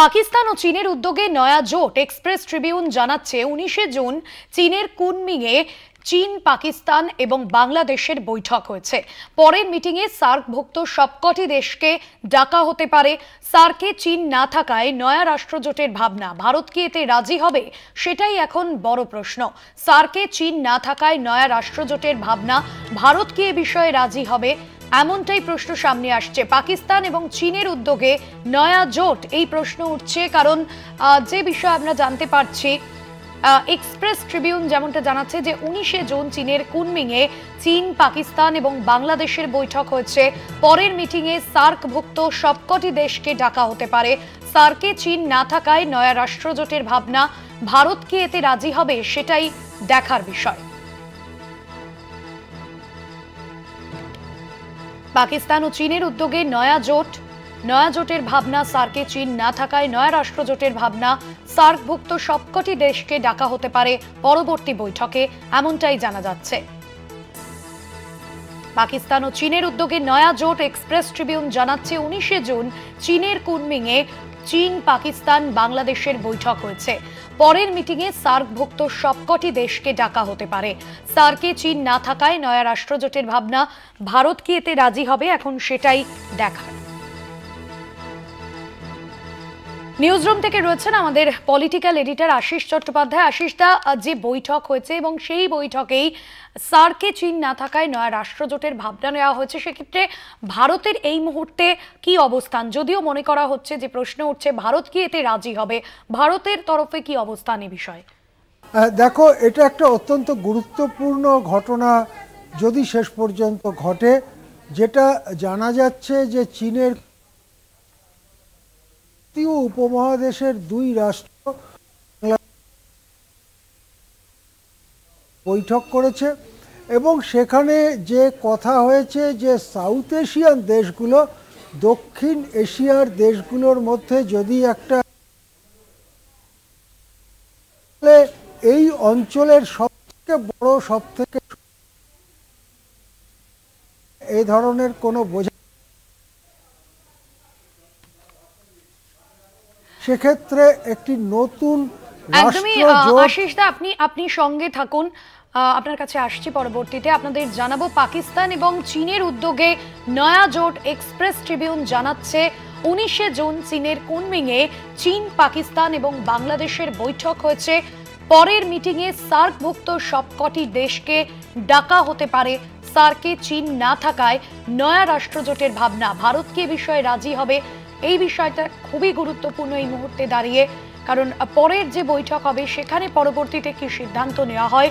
পাকিস্তান ও চীনের উদ্যোগে নয়া জোট এক্সপ্রেস ট্রিবিউন জানাচ্ছে 19 জুন চীনের কুনমিংয়ে চীন, পাকিস্তান এবং বাংলাদেশের বৈঠক হয়েছে। পরের মিটিংয়ে সার্কভুক্ত সবকটি দেশকে ডাকা হতে পারে। সার্কে চীন না থাকায় নয়া রাষ্ট্রজোটের ভাবনা, ভারত কি এতে রাজি হবে সেটাই এখন বড় প্রশ্ন। সার্কে চীন না থাকায় নয়া রাষ্ট্রজোটের ভাবনা, ভারত কি এ বিষয়ে রাজি হবে এমনটাই প্রশ্ন সামনে আসছে। পাকিস্তান এবং চীনের উদ্যোগে নয়া জোট, এই প্রশ্ন উঠছে কারণ যে বিষয় আমরা জানতে পারছি, এক্সপ্রেস ট্রিবিউন যেমনটা জানাচ্ছে যে 19 জুন চীনের কুনমিংয়ে চীন, পাকিস্তান এবং বাংলাদেশের বৈঠক হয়েছে। পরের মিটিংয়ে সার্কভুক্ত সবকটি দেশকে ডাকা হতে পারে। সার্কে চীন না থাকায় নয়া রাষ্ট্রজোটের ভাবনা, ভারত কি এতে রাজি হবে সেটাই দেখার বিষয়। পাকিস্তান ও চীনের উদ্যোগে নয়া জোটের ভাবনা, সার্কে চীন না থাকায় নয়া রাষ্ট্রজোটের ভাবনা, সার্কভুক্ত সবকটি দেশকে ডাকা হতে পারে পরবর্তী বৈঠকে এমনটাই জানা যাচ্ছে। পাকিস্তান ও চীনের উদ্যোগে নয়া জোট এক্সপ্রেস ট্রিবিউন জানাচ্ছে 19 জুন চীনের কুনমিংয়ে চীন, পাকিস্তান, বাংলাদেশের বৈঠক হয়েছে। পরের মিটিংয়ে সার্কভুক্ত সবকটি দেশকে ডাকা হতে পারে। সার্কে চীন না থাকায় নয়া রাষ্ট্রজোটের ভাবনা, ভারত কি এতে রাজি হবে এখন সেটাই দেখার। নিউজরুম থেকে রয়েছেন আমাদের পলিটিক্যাল এডিটর আশিস চট্টোপাধ্যায়। আশিসদা, যে বৈঠক হয়েছে এবং সেই বৈঠকেই সার্কে চীন না থাকায় নয়া রাষ্ট্রজোটের ভাবনা নেওয়া হয়েছে, সেক্ষেত্রে ভারতের এই মুহূর্তে কি অবস্থান? যদিও মনে করা হচ্ছে, যে প্রশ্ন উঠছে, ভারত কি এতে রাজি হবে, ভারতের তরফে কি অবস্থান এই বিষয়ে? দেখো, এটা একটা অত্যন্ত গুরুত্বপূর্ণ ঘটনা যদি শেষ পর্যন্ত ঘটে। যেটা জানা যাচ্ছে যে চীনের উপমহাদেশের দুই রাষ্ট্র বৈঠক করেছে এবং সেখানে যে কথা হয়েছে যে সাউথ এশিয়ান দেশগুলো, দক্ষিণ এশিয়ার দেশগুলোর মধ্যে যদি একটা, এই অঞ্চলের সবথেকে বড়, সবথেকে এই ধরনের কোনো বোঝা, সেক্ষেত্রে একটি নতুন আশিসদা, আপনি সঙ্গে থাকুন, আপনার কাছে আসছি পরবর্তীতে। আপনাদের জানাবো, পাকিস্তান এবং চীনের উদ্যোগে নয়া জোট এক্সপ্রেস ট্রিবিউন জানাচ্ছে 19 জুন চীনের কুনমিংয়ে চীন, পাকিস্তান এবং বাংলাদেশের বৈঠক হয়েছে। পরের মিটিংয়ে সার্কভুক্ত সবকটি দেশকে ডাকা হতে পারে। সার্কে চীন না থাকায় নয়া রাষ্ট্রজোটের ভাবনা, ভারত কি এ বিষয়ে রাজি হবে, এই বিষয়টা খুবই গুরুত্বপূর্ণ এই মুহূর্তে দাঁড়িয়ে, কারণ পরের যে বৈঠক হবে সেখানে পরবর্তীতে কি সিদ্ধান্ত নেওয়া হয়।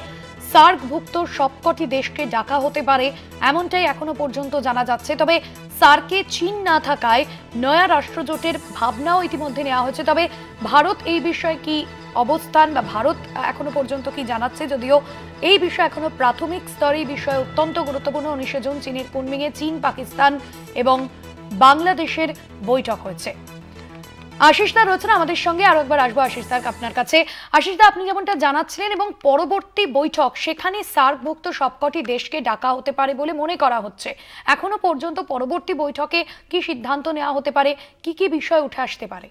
সার্কভুক্ত সবকটি দেশকে ডাকা হতে পারে এমনটাই এখনো পর্যন্ত জানা যাচ্ছে। তবে সার্কে চীন না থাকায় নয়া রাষ্ট্রজোটের ভাবনাও ইতিমধ্যে নেওয়া হয়েছে। তবে ভারত এই বিষয়ে কি অবস্থান, বা ভারত এখনো পর্যন্ত কি জানাচ্ছে, যদিও এই বিষয় এখনো প্রাথমিক স্তরে, এই বিষয়ে অত্যন্ত গুরুত্বপূর্ণ। 19 জুন চীনের কুনমিংয়ে চীন, পাকিস্তান এবং বাংলাদেশের বৈঠক হয়েছে। আশিসদা রয়েছেন আমাদের সঙ্গে, আরো একবার আসবো আশিসদা আপনার কাছে। আশিসদা, আপনি যেমনটা জানাচ্ছিলেন এবং পরবর্তী বৈঠক, সেখানে সার্কভুক্ত সবকটি দেশকে ডাকা হতে পারে বলে মনে করা হচ্ছে। এখনো পর্যন্ত পরবর্তী বৈঠকে কি সিদ্ধান্ত নেওয়া হতে পারে, কি কি বিষয় উঠে আসতে পারে?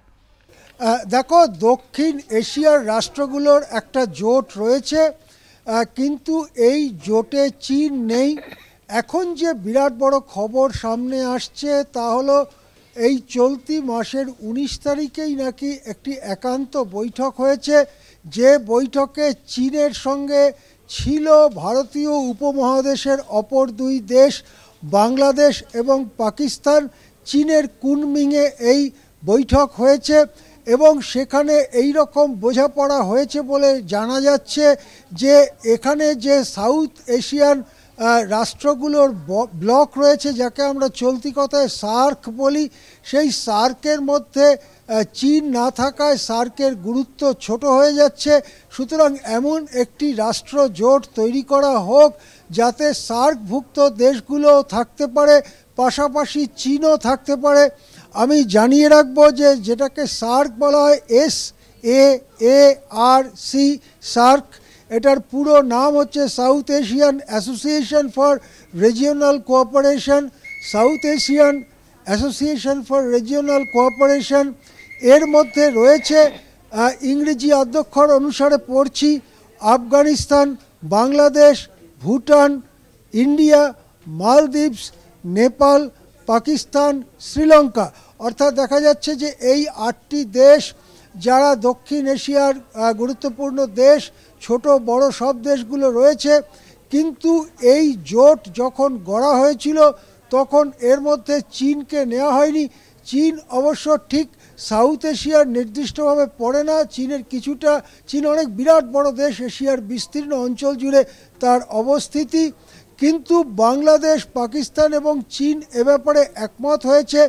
দেখো, দক্ষিণ এশিয়ার রাষ্ট্রগুলোর একটা জোট রয়েছে, কিন্তু এই জোটে চীন নেই। এখন যে বিরাট বড় খবর সামনে আসছে তা হলো, এই চলতি মাসের 19 তারিখেই নাকি একটি একান্ত বৈঠক হয়েছে, যে বৈঠকে চীনের সঙ্গে ছিল ভারতীয় উপমহাদেশের অপর দুই দেশ বাংলাদেশ এবং পাকিস্তান। চীনের কুনমিংয়ে এই বৈঠক হয়েছে এবং সেখানে এই রকম বোঝাপড়া হয়েছে বলে জানা যাচ্ছে যে এখানে যে সাউথ এশিয়ান রাষ্ট্রগুলোর ব্লক রয়েছে, যাকে আমরা চলতি কথায় সার্ক বলি, সেই সার্কের মধ্যে চীন না থাকায় সার্কের গুরুত্ব ছোট হয়ে যাচ্ছে। সুতরাং এমন একটি রাষ্ট্র জোট তৈরি করা হোক যাতে সার্কভুক্ত দেশগুলোও থাকতে পারে, পাশাপাশি চীনও থাকতে পারে। আমি জানিয়ে রাখবো যে যেটাকে সার্ক বলা হয়, SAARC, সার্ক, এটার পুরো নাম হচ্ছে south Asian association for regional cooperation. South Asian association for regional cooperation এর মধ্যে রয়েছে ইংরেজি অধ্যক্ষর অনুসারে পড়ছি আফগানিস্তান, বাংলাদেশ, ভুটান, ইন্ডিয়া, মালদ্বীপস, নেপাল, পাকিস্তান, শ্রীলঙ্কা। অর্থাৎ দেখা যাচ্ছে যে এই 8টি দেশ যারা দক্ষিণ এশিয়ার গুরুত্বপূর্ণ দেশ, ছোট বড় সব দেশগুলো রয়েছে। কিন্তু এই জোট যখন গড়া হয়েছিল তখন এর মধ্যে চীনকে নেওয়া হয়নি। চীন অবশ্য ঠিক সাউথ এশিয়ার নির্দিষ্টভাবে পড়ে না, চীনের কিছুটা, চীন অনেক বিরাট বড় দেশ, এশিয়ার বিস্তীর্ণ অঞ্চল জুড়ে তার অবস্থিতি। কিন্তু বাংলাদেশ, পাকিস্তান এবং চীন এ ব্যাপারে একমত হয়েছে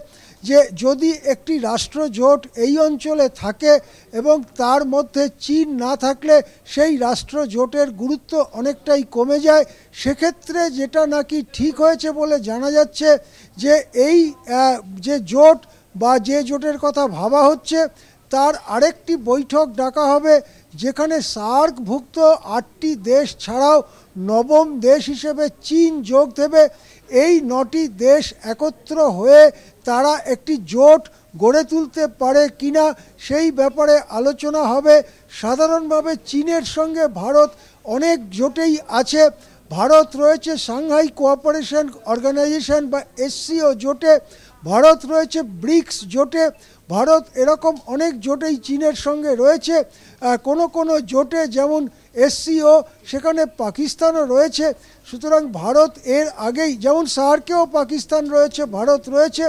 যে যদি একটি রাষ্ট্র জোট এই অঞ্চলে থাকে এবং তার মধ্যে চীন না থাকলে সেই রাষ্ট্র জোটের গুরুত্ব অনেকটাই কমে যায়। সেক্ষেত্রে যেটা নাকি ঠিক হয়েছে বলে জানা যাচ্ছে যে এই যে জোট বা যে জোটের কথা ভাবা হচ্ছে তার আরেকটি বৈঠক ডাকা হবে যেখানে সার্কভুক্ত 8টি দেশ ছাড়াও নবম দেশ হিসেবে চীন যোগ দেবে। এই 9টি দেশ একত্র হয়ে তারা একটি জোট গড়ে তুলতে পারে কিনা সেই ব্যাপারে আলোচনা হবে। সাধারণভাবে চীনের সঙ্গে ভারত অনেক জোটেই আছে। ভারত রয়েছে সাংহাই কোঅপারেশন অর্গানাইজেশন বা SCO জোটে, ভারত রয়েছে ব্রিক্স জোটে, ভারত এরকম অনেক জোটেই চীনের সঙ্গে রয়েছে। কোনো জোটে যেমন SCO সেখানে পাকিস্তানও রয়েছে। সুতরাং ভারত এর আগেই, যেমন সার্কেও পাকিস্তান রয়েছে, ভারত রয়েছে।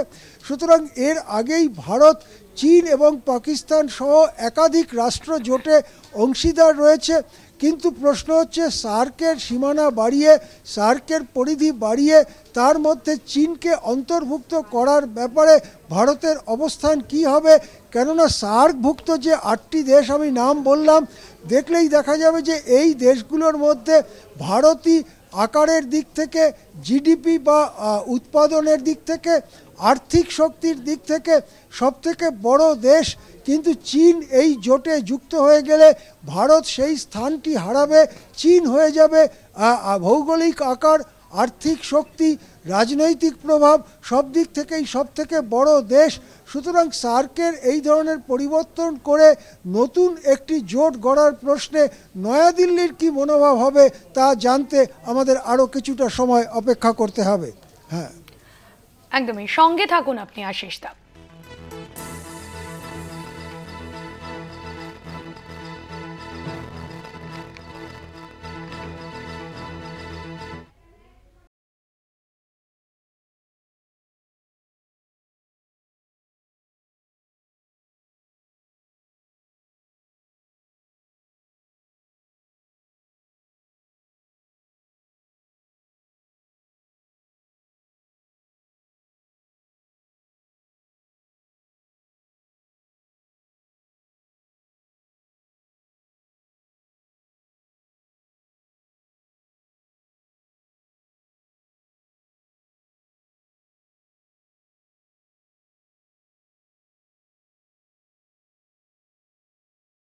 সুতরাং এর আগেই ভারত চীন এবং পাকিস্তান সহ একাধিক রাষ্ট্র জোটে অংশীদার রয়েছে। কিন্তু প্রশ্ন হচ্ছে সার্কের সীমানা বাড়িয়ে, সার্কের পরিধি বাড়িয়ে তার মধ্যে চীনকে অন্তর্ভুক্ত করার ব্যাপারে ভারতের অবস্থান কি হবে। কেননা সার্কভুক্ত যে 8টি দেশ আমি নাম বললাম, দেখলেই দেখা যাবে যে এই দেশগুলোর মধ্যে ভারতই আকারের দিক থেকে, জিডিপি বা উৎপাদনের দিক থেকে, আর্থিক শক্তির দিক থেকে সবথেকে বড় দেশ। কিন্তু চীন এই জোটে যুক্ত হয়ে গেলে ভারত সেই স্থানটি হারাবে। চীন হয়ে যাবে ভৌগোলিক আকার, আর্থিক শক্তি, রাজনৈতিক প্রভাব সব দিক থেকেই সবথেকে বড় দেশ। সুতরাং সার্কের এই ধরনের পরিবর্তন করে নতুন একটি জোট গড়ার প্রশ্নে নয়াদিল্লির কি মনোভাব হবে তা জানতে আমাদের আরও কিছুটা সময় অপেক্ষা করতে হবে। হ্যাঁ, একদমই সঙ্গে থাকুন আপনি আশিস দা।